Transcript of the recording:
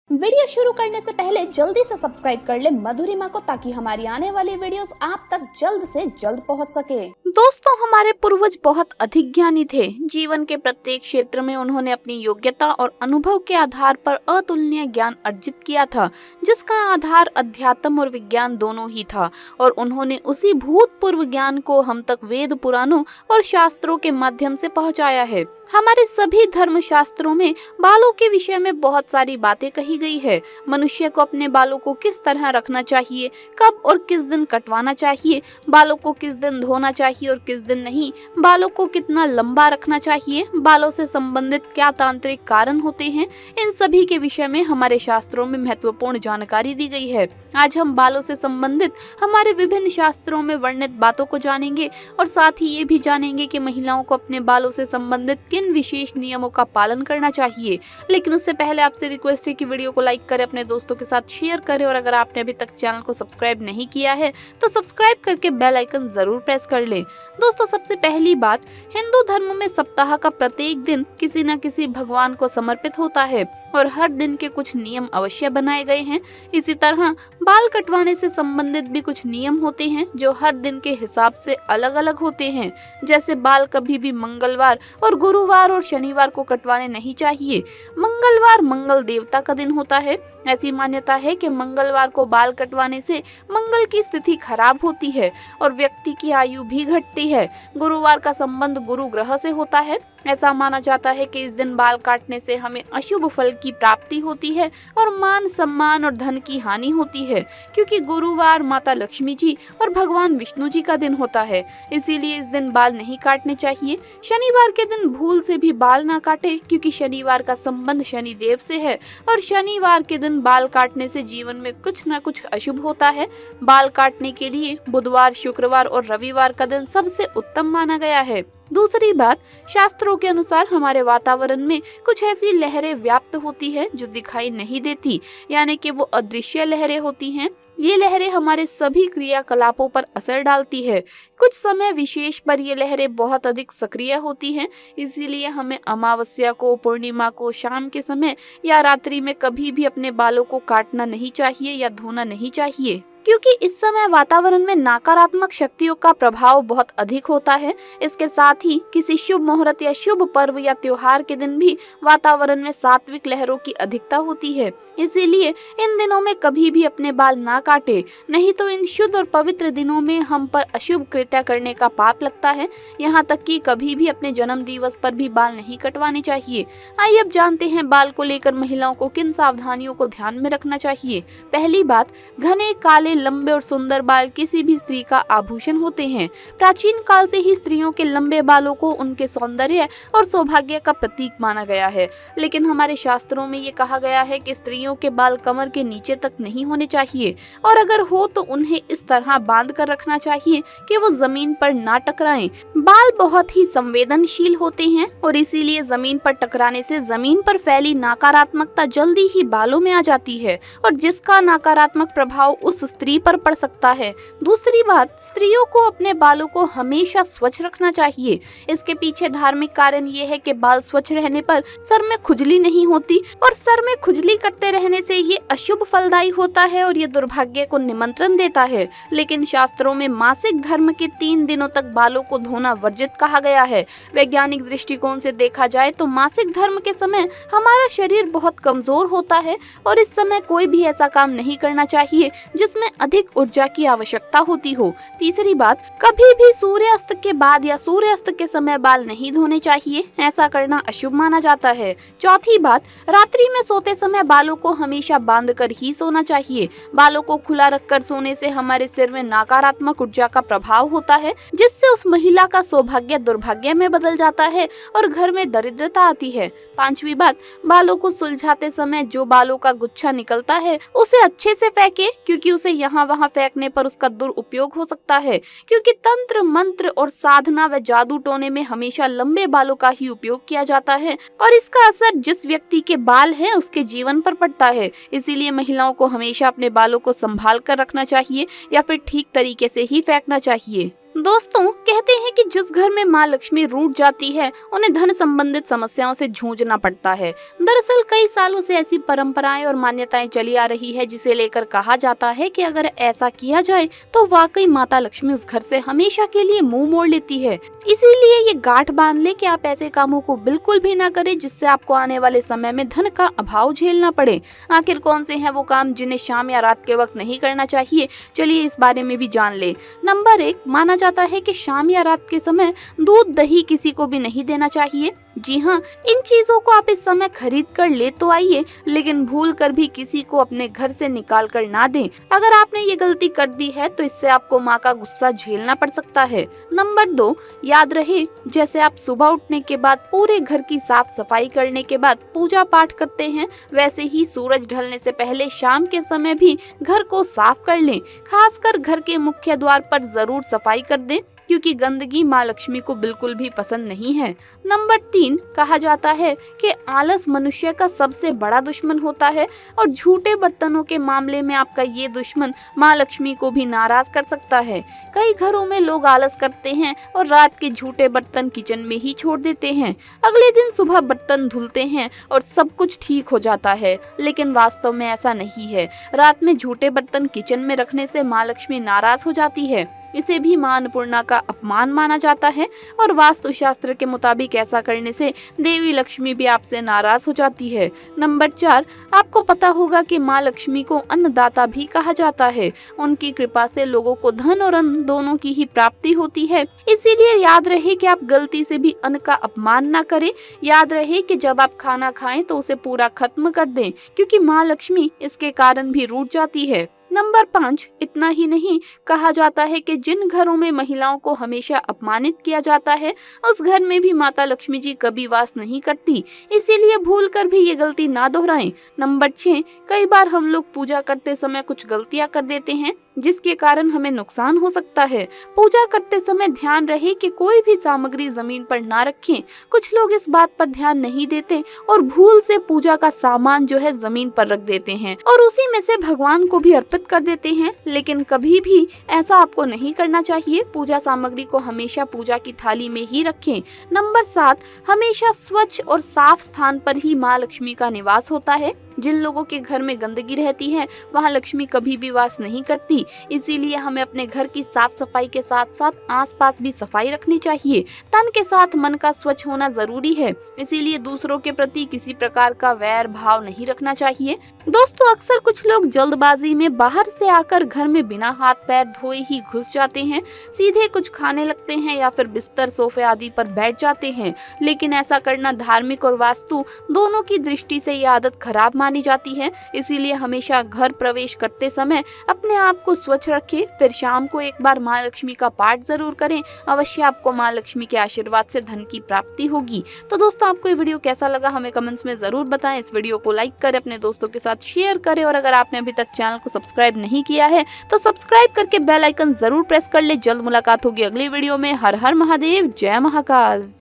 Video शुरू करने से पहले जल्दी से सब्सक्राइब कर ले मधुरिमा को, ताकि हमारी आने वाली वीडियोस आप तक जल्द से जल्द पहुंच सके। दोस्तों, हमारे पूर्वज बहुत अधिक ज्ञानी थे। जीवन के प्रत्येक क्षेत्र में उन्होंने अपनी योग्यता और अनुभव के आधार पर अतुलनीय ज्ञान अर्जित किया था, जिसका आधार अध्यात्म और विज्ञान दोनों ही था। और उन्होंने उसी भूतपूर्व ज्ञान को हम तक वेद पुराणों और शास्त्रों के माध्यम से पहुंचाया है। हमारे सभी धर्म शास्त्रों में बालों के विषय में बहुत सारी बातें कही गई है। मनुष्य को अपने बालों को किस तरह रखना चाहिए, कब और किस दिन कटवाना चाहिए, बालों को किस दिन धोना चाहिए और किस दिन नहीं, बालों को कितना लंबा रखना चाहिए, बालों से संबंधित क्या तांत्रिक कारण होते हैं, इन सभी के विषय में हमारे शास्त्रों में महत्वपूर्ण जानकारी दी गई है। आज हम बालों से संबंधित हमारे विभिन्न शास्त्रों में वर्णित बातों को जानेंगे और साथ ही ये भी जानेंगे कि महिलाओं को अपने बालों से संबंधित किन विशेष नियमों का पालन करना चाहिए। लेकिन उससे पहले आपसे रिक्वेस्ट है कि वीडियो को लाइक करें, अपने दोस्तों के साथ शेयर करें और अगर आपने अभी तक चैनल को सब्सक्राइब नहीं किया है तो सब्सक्राइब करके बेल आइकन जरूर प्रेस कर लें। दोस्तों, सबसे पहली बात, हिंदू धर्म में सप्ताह का प्रत्येक दिन किसी न किसी भगवान को समर्पित होता है और हर दिन के कुछ नियम अवश्य बनाए गए हैं। इसी तरह बाल कटवाने से संबंधित भी कुछ नियम होते हैं जो हर दिन के हिसाब से अलग अलग होते हैं। जैसे बाल कभी भी मंगलवार और गुरुवार और शनिवार को कटवाने नहीं चाहिए। मंगलवार मंगल देवता का दिन होता है। ऐसी मान्यता है कि मंगलवार को बाल कटवाने से मंगल की स्थिति खराब होती है और व्यक्ति की आयु भी घटती है। गुरुवार का संबंध गुरु ग्रह से होता है। ऐसा माना जाता है कि इस दिन बाल काटने से हमें अशुभ फल की प्राप्ति होती है और मान सम्मान और धन की हानि होती है, क्योंकि गुरुवार माता लक्ष्मी जी और भगवान विष्णु जी का दिन होता है। इसीलिए इस दिन बाल नहीं काटने चाहिए। शनिवार के दिन भूल से भी बाल ना काटे, क्योंकि शनिवार का संबंध शनि देव से है और शनिवार के दिन बाल काटने से जीवन में कुछ न कुछ अशुभ होता है। बाल काटने के लिए बुधवार, शुक्रवार और रविवार का दिन सबसे उत्तम माना गया है। दूसरी बात, शास्त्रों के अनुसार हमारे वातावरण में कुछ ऐसी लहरें व्याप्त होती है जो दिखाई नहीं देती, यानी कि वो अदृश्य लहरें होती हैं। ये लहरें हमारे सभी क्रियाकलापों पर असर डालती है। कुछ समय विशेष पर ये लहरें बहुत अधिक सक्रिय होती हैं। इसीलिए हमें अमावस्या को, पूर्णिमा को, शाम के समय या रात्रि में कभी भी अपने बालों को काटना नहीं चाहिए या धोना नहीं चाहिए, क्योंकि इस समय वातावरण में नकारात्मक शक्तियों का प्रभाव बहुत अधिक होता है। इसके साथ ही किसी शुभ मुहूर्त या शुभ पर्व या त्योहार के दिन भी वातावरण में सात्विक लहरों की अधिकता होती है। इसीलिए इन दिनों में कभी भी अपने बाल ना काटे, नहीं तो इन शुद्ध और पवित्र दिनों में हम पर अशुभ कृत्य करने का पाप लगता है। यहाँ तक कि कभी भी अपने जन्म दिवस पर भी बाल नहीं कटवाने चाहिए। आइए अब जानते हैं बाल को लेकर महिलाओं को किन सावधानियों को ध्यान में रखना चाहिए। पहली बात, घने काले लंबे और सुंदर बाल किसी भी स्त्री का आभूषण होते हैं। प्राचीन काल से ही स्त्रियों के लंबे बालों को उनके सौंदर्य और सौभाग्य का प्रतीक माना गया है। लेकिन हमारे शास्त्रों में ये कहा गया है कि स्त्रियों के बाल कमर के नीचे तक नहीं होने चाहिए और अगर हो तो उन्हें इस तरह बांध कर रखना चाहिए कि वो जमीन पर ना टकराएं। बाल बहुत ही संवेदनशील होते हैं और इसीलिए जमीन पर टकराने से जमीन पर फैली नकारात्मकता जल्दी ही बालों में आ जाती है और जिसका नकारात्मक प्रभाव उस स्त्री पर पड़ सकता है। दूसरी बात, स्त्रियों को अपने बालों को हमेशा स्वच्छ रखना चाहिए। इसके पीछे धार्मिक कारण ये है कि बाल स्वच्छ रहने पर सर में खुजली नहीं होती और सर में खुजली करते रहने से ये अशुभ फलदायी होता है और ये दुर्भाग्य को निमंत्रण देता है। लेकिन शास्त्रों में मासिक धर्म के 3 दिनों तक बालों को धोना वर्जित कहा गया है। वैज्ञानिक दृष्टिकोण से देखा जाए तो मासिक धर्म के समय हमारा शरीर बहुत कमजोर होता है और इस समय कोई भी ऐसा काम नहीं करना चाहिए जिसमें अधिक ऊर्जा की आवश्यकता होती हो। तीसरी बात, कभी भी सूर्यास्त के बाद या सूर्यास्त के समय बाल नहीं धोने चाहिए। ऐसा करना अशुभ माना जाता है। चौथी बात, रात्रि में सोते समय बालों को हमेशा बांधकर ही सोना चाहिए। बालों को खुला रखकर सोने से हमारे सिर में नकारात्मक ऊर्जा का प्रभाव होता है, जिससे उस महिला का सौभाग्य दुर्भाग्य में बदल जाता है और घर में दरिद्रता आती है। पांचवी बात, बालों को सुलझाते समय जो बालों का गुच्छा निकलता है उसे अच्छे से फेंके, क्योंकि उसे यहाँ वहाँ फेंकने पर उसका दुरुपयोग हो सकता है। क्योंकि तंत्र मंत्र और साधना व जादू टोने में हमेशा लंबे बालों का ही उपयोग किया जाता है और इसका असर जिस व्यक्ति के बाल हैं उसके जीवन पर पड़ता है। इसीलिए महिलाओं को हमेशा अपने बालों को संभाल कर रखना चाहिए या फिर ठीक तरीके से ही फेंकना चाहिए। दोस्तों, कहते हैं कि जिस घर में माँ लक्ष्मी रूठ जाती है उन्हें धन संबंधित समस्याओं से जूझना पड़ता है। दरअसल कई सालों से ऐसी परंपराएं और मान्यताएं चली आ रही है जिसे लेकर कहा जाता है कि अगर ऐसा किया जाए तो वाकई माता लक्ष्मी उस घर से हमेशा के लिए मुंह मोड़ लेती है। इसीलिए ये गांठ बांध ले कि आप ऐसे कामों को बिल्कुल भी ना करें जिससे आपको आने वाले समय में धन का अभाव झेलना पड़े। आखिर कौन से हैं वो काम जिन्हें शाम या रात के वक्त नहीं करना चाहिए, चलिए इस बारे में भी जान ले। नंबर 1, माना जाता है कि शाम या रात के समय दूध दही किसी को भी नहीं देना चाहिए। जी हाँ, इन चीजों को आप इस समय खरीद कर ले तो आइए, लेकिन भूल कर भी किसी को अपने घर से निकाल कर ना दें। अगर आपने ये गलती कर दी है तो इससे आपको माँ का गुस्सा झेलना पड़ सकता है। नंबर 2, याद रहे जैसे आप सुबह उठने के बाद पूरे घर की साफ सफाई करने के बाद पूजा पाठ करते हैं, वैसे ही सूरज ढलने से पहले शाम के समय भी घर को साफ कर लें। खासकर घर के मुख्य द्वार पर जरूर सफाई कर दें क्योंकि गंदगी माँ लक्ष्मी को बिल्कुल भी पसंद नहीं है। नंबर 3, कहा जाता है कि आलस मनुष्य का सबसे बड़ा दुश्मन होता है और झूठे बर्तनों के मामले में आपका ये दुश्मन माँ लक्ष्मी को भी नाराज कर सकता है। कई घरों में लोग आलस करते हैं और रात के झूठे बर्तन किचन में ही छोड़ देते हैं। अगले दिन सुबह बर्तन धुलते हैं और सब कुछ ठीक हो जाता है, लेकिन वास्तव में ऐसा नहीं है। रात में झूठे बर्तन किचन में रखने से माँ लक्ष्मी नाराज हो जाती है। इसे भी मां अन्नपूर्णा का अपमान माना जाता है और वास्तुशास्त्र के मुताबिक ऐसा करने से देवी लक्ष्मी भी आपसे नाराज हो जाती है। नंबर 4, आपको पता होगा कि मां लक्ष्मी को अन्नदाता भी कहा जाता है। उनकी कृपा से लोगों को धन और अन्न दोनों की ही प्राप्ति होती है। इसीलिए याद रहे कि आप गलती से भी अन्न का अपमान न करें। याद रहे कि जब आप खाना खाएं तो उसे पूरा खत्म कर दें, क्योंकि मां लक्ष्मी इसके कारण भी रूठ जाती है। नंबर 5, इतना ही नहीं, कहा जाता है कि जिन घरों में महिलाओं को हमेशा अपमानित किया जाता है उस घर में भी माता लक्ष्मी जी कभी वास नहीं करती। इसीलिए भूल कर भी ये गलती ना दोहराएं। नंबर 6, कई बार हम लोग पूजा करते समय कुछ गलतियां कर देते हैं जिसके कारण हमें नुकसान हो सकता है। पूजा करते समय ध्यान रहे कि कोई भी सामग्री जमीन पर ना रखें। कुछ लोग इस बात पर ध्यान नहीं देते और भूल से पूजा का सामान जो है जमीन पर रख देते हैं और उसी में से भगवान को भी अर्पित कर देते हैं, लेकिन कभी भी ऐसा आपको नहीं करना चाहिए। पूजा सामग्री को हमेशा पूजा की थाली में ही रखें। नंबर 7, हमेशा स्वच्छ और साफ स्थान पर ही माँ लक्ष्मी का निवास होता है। जिन लोगों के घर में गंदगी रहती है वहाँ लक्ष्मी कभी भी वास नहीं करती। इसीलिए हमें अपने घर की साफ सफाई के साथ साथ आसपास भी सफाई रखनी चाहिए। तन के साथ मन का स्वच्छ होना जरूरी है। इसीलिए दूसरों के प्रति किसी प्रकार का वैर भाव नहीं रखना चाहिए। दोस्तों, अक्सर कुछ लोग जल्दबाजी में बाहर से आकर घर में बिना हाथ पैर धोए ही घुस जाते हैं, सीधे कुछ खाने लगते हैं या फिर बिस्तर सोफे आदि पर बैठ जाते हैं। लेकिन ऐसा करना धार्मिक और वास्तु दोनों की दृष्टि से यह आदत खराब मानी जाती है। इसीलिए हमेशा घर प्रवेश करते समय अपने आप को स्वच्छ रखें। फिर शाम को एक बार माँ लक्ष्मी का पाठ जरूर करें। अवश्य आपको माँ लक्ष्मी के आशीर्वाद से धन की प्राप्ति होगी। तो दोस्तों, आपको ये वीडियो कैसा लगा हमें कमेंट्स में जरूर बताएं। इस वीडियो को लाइक करें, अपने दोस्तों के साथ शेयर करें और अगर आपने अभी तक चैनल को सब्सक्राइब नहीं किया है तो सब्सक्राइब करके बेल आइकन जरूर प्रेस कर ले। जल्द मुलाकात होगी अगली वीडियो में। हर हर महादेव, जय महाकाल।